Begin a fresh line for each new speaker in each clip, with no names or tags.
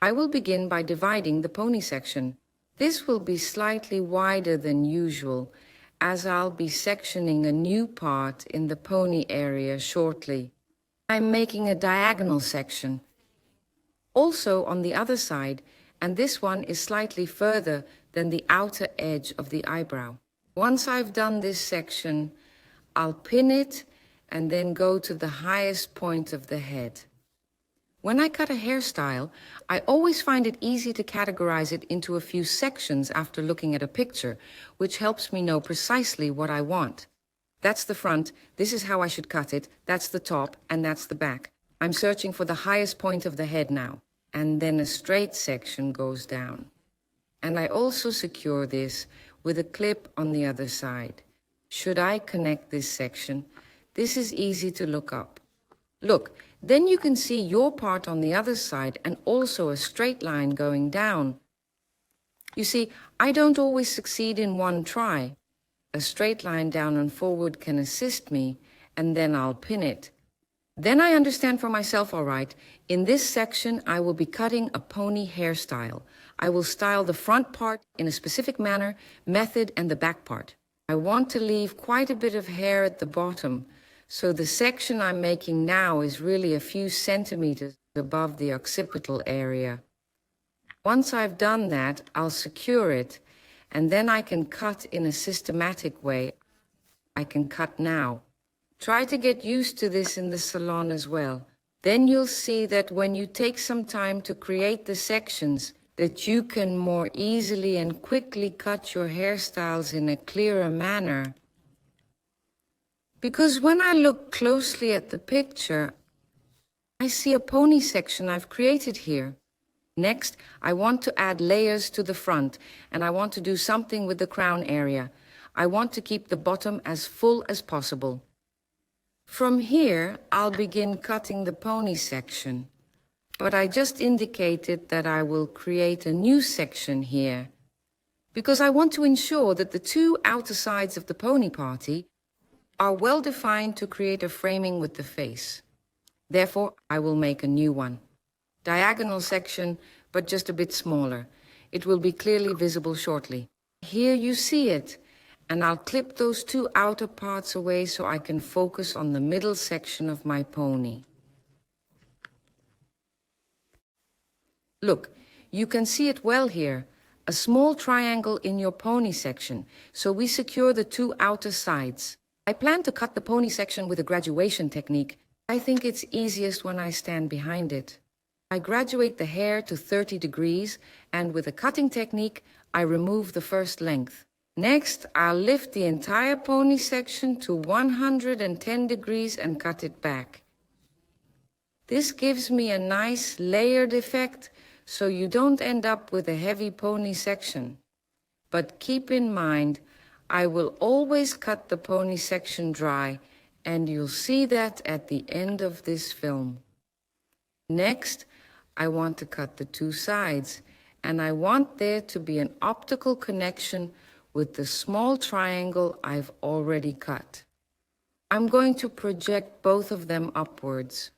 I will begin by dividing the pony section. This will be slightly wider than usual, as I'll be sectioning a new part in the pony area shortly. I'm making a diagonal section. Also on the other side, and this one is slightly further than the outer edge of the eyebrow. Once I've done this section, I'll pin it and then go to the highest point of the head. When I cut a hairstyle, I always find it easy to categorize it into a few sections after looking at a picture, which helps me know precisely what I want. That's the front, this is how I should cut it, that's the top, and that's the back. I'm searching for the highest point of the head now, and then a straight section goes down. And I also secure this with a clip on the other side. Should I connect this section? This is easy to look up. Look, then you can see your part on the other side and also a straight line going down. You see, I don't always succeed in one try. A straight line down and forward can assist me, and then I'll pin it. Then I understand for myself all right. In this section, I will be cutting a pony hairstyle. I will style the front part in a specific manner, method, and the back part. I want to leave quite a bit of hair at the bottom, so the section I'm making now is really a few centimeters above the occipital area. Once I've done that, I'll secure it, and then I can cut in a systematic way. I can cut now. Try to get used to this in the salon as well. Then you'll see that when you take some time to create the sections, that you can more easily and quickly cut your hairstyles in a clearer manner. Because when I look closely at the picture, I see a pony section I've created here. Next, I want to add layers to the front, and I want to do something with the crown area. I want to keep the bottom as full as possible. From here, I'll begin cutting the pony section. But I just indicated that I will create a new section here, because I want to ensure that the two outer sides of the pony party are well defined to create a framing with the face. Therefore, I will make a new one. Diagonal section, but just a bit smaller. It will be clearly visible shortly. Here you see it, and I'll clip those two outer parts away so I can focus on the middle section of my pony. Look, you can see it well here. A small triangle in your pony section, so we secure the two outer sides. I plan to cut the pony section with a graduation technique. I think it's easiest when I stand behind it. I graduate the hair to 30 degrees, and with a cutting technique, I remove the first length. Next, I'll lift the entire pony section to 110 degrees and cut it back. This gives me a nice layered effect, so you don't end up with a heavy pony section. But keep in mind, I will always cut the pony section dry, and you'll see that at the end of this film. Next, I want to cut the two sides, and I want there to be an optical connection with the small triangle I've already cut. I'm going to project both of them upwards,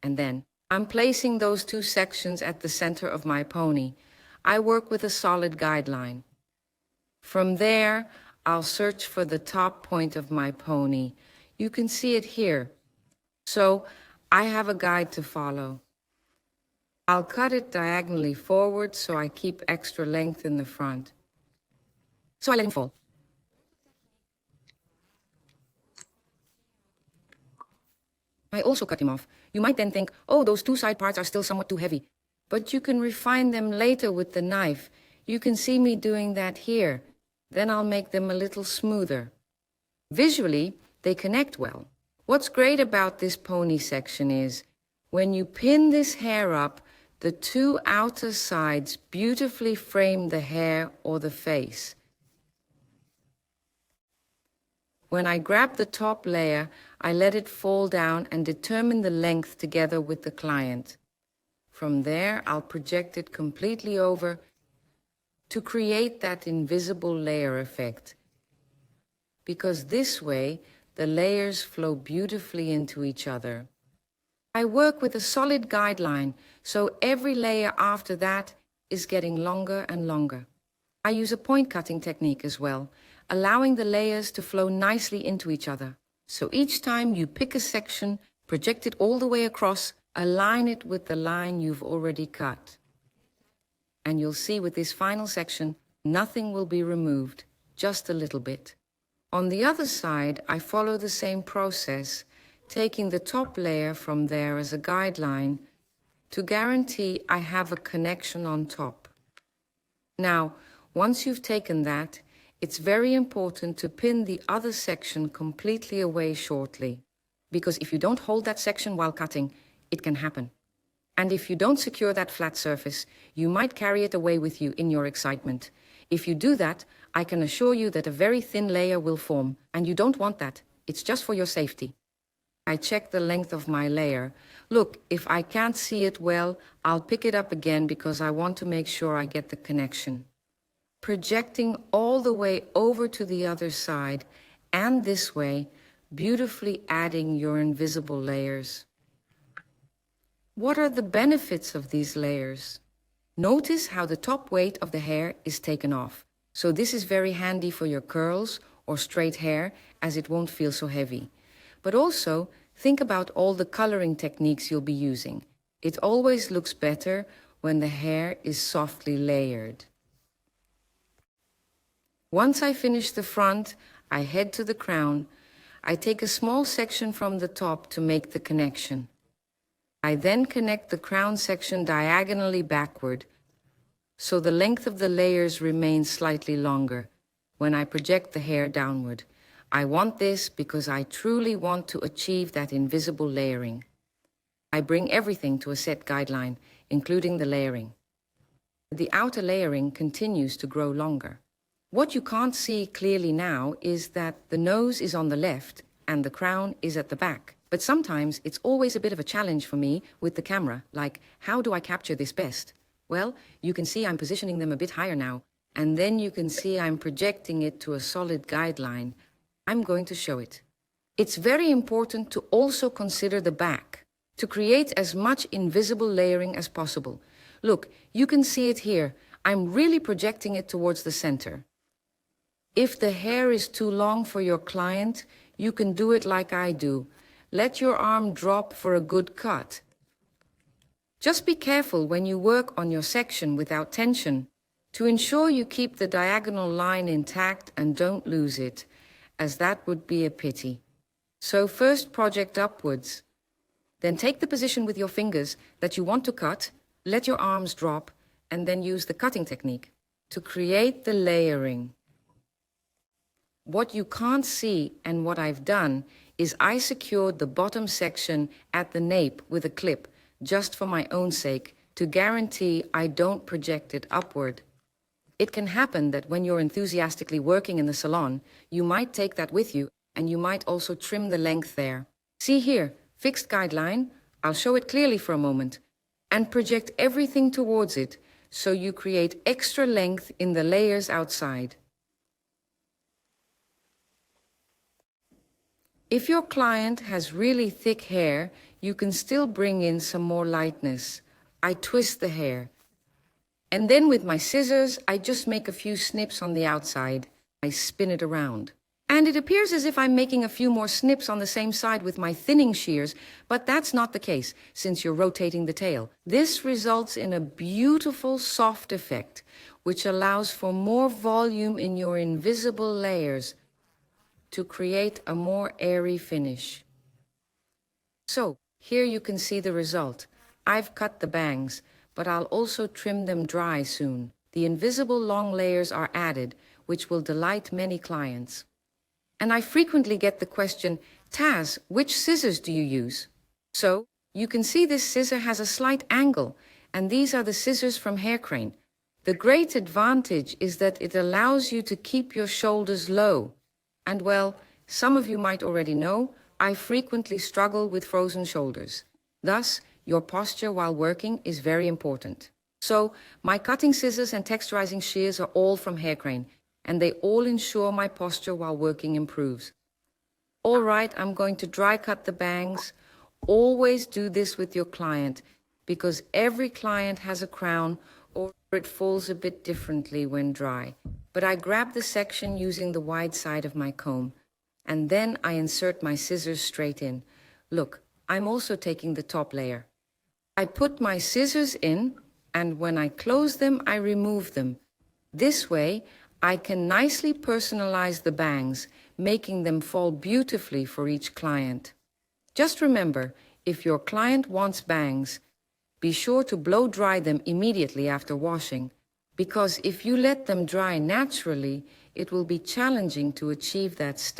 and then I'm placing those two sections at the center of my pony. I work with a solid guideline. From there, I'll search for the top point of my pony. You can see it here. So I have a guide to follow. I'll cut it diagonally forward so I keep extra length in the front. So I let him fall. I also cut him off. You might then think, oh, those two side parts are still somewhat too heavy. But you can refine them later with the knife. You can see me doing that here. Then I'll make them a little smoother. Visually, they connect well. What's great about this pony section is, when you pin this hair up, the two outer sides beautifully frame the hair or the face. When I grab the top layer, I let it fall down and determine the length together with the client. From there, I'll project it completely over to create that invisible layer effect. Because this way, the layers flow beautifully into each other. I work with a solid guideline, so every layer after that is getting longer and longer. I use a point cutting technique as well, allowing the layers to flow nicely into each other. So each time you pick a section, project it all the way across, align it with the line you've already cut. And you'll see with this final section, nothing will be removed, just a little bit. On the other side, I follow the same process, taking the top layer from there as a guideline to guarantee I have a connection on top. Now, once you've taken that, it's very important to pin the other section completely away shortly, because if you don't hold that section while cutting, it can happen. And if you don't secure that flat surface, you might carry it away with you in your excitement. If you do that, I can assure you that a very thin layer will form, and you don't want that. It's just for your safety. I check the length of my layer. Look, if I can't see it well, I'll pick it up again because I want to make sure I get the connection. Projecting all the way over to the other side and this way, beautifully adding your invisible layers. What are the benefits of these layers? Notice how the top weight of the hair is taken off. So this is very handy for your curls or straight hair, as it won't feel so heavy. But also, think about all the coloring techniques you'll be using. It always looks better when the hair is softly layered. Once I finish the front, I head to the crown. I take a small section from the top to make the connection. I then connect the crown section diagonally backward, so the length of the layers remains slightly longer when I project the hair downward. I want this because I truly want to achieve that invisible layering. I bring everything to a set guideline, including the layering. The outer layering continues to grow longer. What you can't see clearly now is that the nose is on the left and the crown is at the back. But sometimes it's always a bit of a challenge for me with the camera, like, how do I capture this best? Well, you can see I'm positioning them a bit higher now, and then you can see I'm projecting it to a solid guideline. I'm going to show it. It's very important to also consider the back, to create as much invisible layering as possible. Look, you can see it here. I'm really projecting it towards the center. If the hair is too long for your client, you can do it like I do. Let your arm drop for a good cut. Just be careful when you work on your section without tension to ensure you keep the diagonal line intact and don't lose it, as that would be a pity. So first project upwards. Then take the position with your fingers that you want to cut, let your arms drop, and then use the cutting technique to create the layering. What you can't see and what I've done is I secured the bottom section at the nape with a clip just for my own sake to guarantee I don't project it upward. It can happen that when you're enthusiastically working in the salon, you might take that with you and you might also trim the length there. See here, fixed guideline. I'll show it clearly for a moment and project everything towards it so you create extra length in the layers outside. If your client has really thick hair, you can still bring in some more lightness. I twist the hair. And then with my scissors, I just make a few snips on the outside. I spin it around. And it appears as if I'm making a few more snips on the same side with my thinning shears, but that's not the case since you're rotating the tail. This results in a beautiful soft effect, which allows for more volume in your invisible layers to create a more airy finish. So, here you can see the result. I've cut the bangs, but I'll also trim them dry soon. The invisible long layers are added, which will delight many clients. And I frequently get the question, Taz, which scissors do you use? So, you can see this scissor has a slight angle, and these are the scissors from Hair Crane. The great advantage is that it allows you to keep your shoulders low. And well, some of you might already know, I frequently struggle with frozen shoulders. Thus, your posture while working is very important. So, my cutting scissors and texturizing shears are all from Hair Crane, and they all ensure my posture while working improves. All right, I'm going to dry cut the bangs. Always do this with your client because every client has a crown or it falls a bit differently when dry. But I grab the section using the wide side of my comb and then I insert my scissors straight in. Look, I'm also taking the top layer. I put my scissors in and when I close them, I remove them. This way, I can nicely personalize the bangs, making them fall beautifully for each client. Just remember, if your client wants bangs, be sure to blow dry them immediately after washing, because if you let them dry naturally, it will be challenging to achieve that style.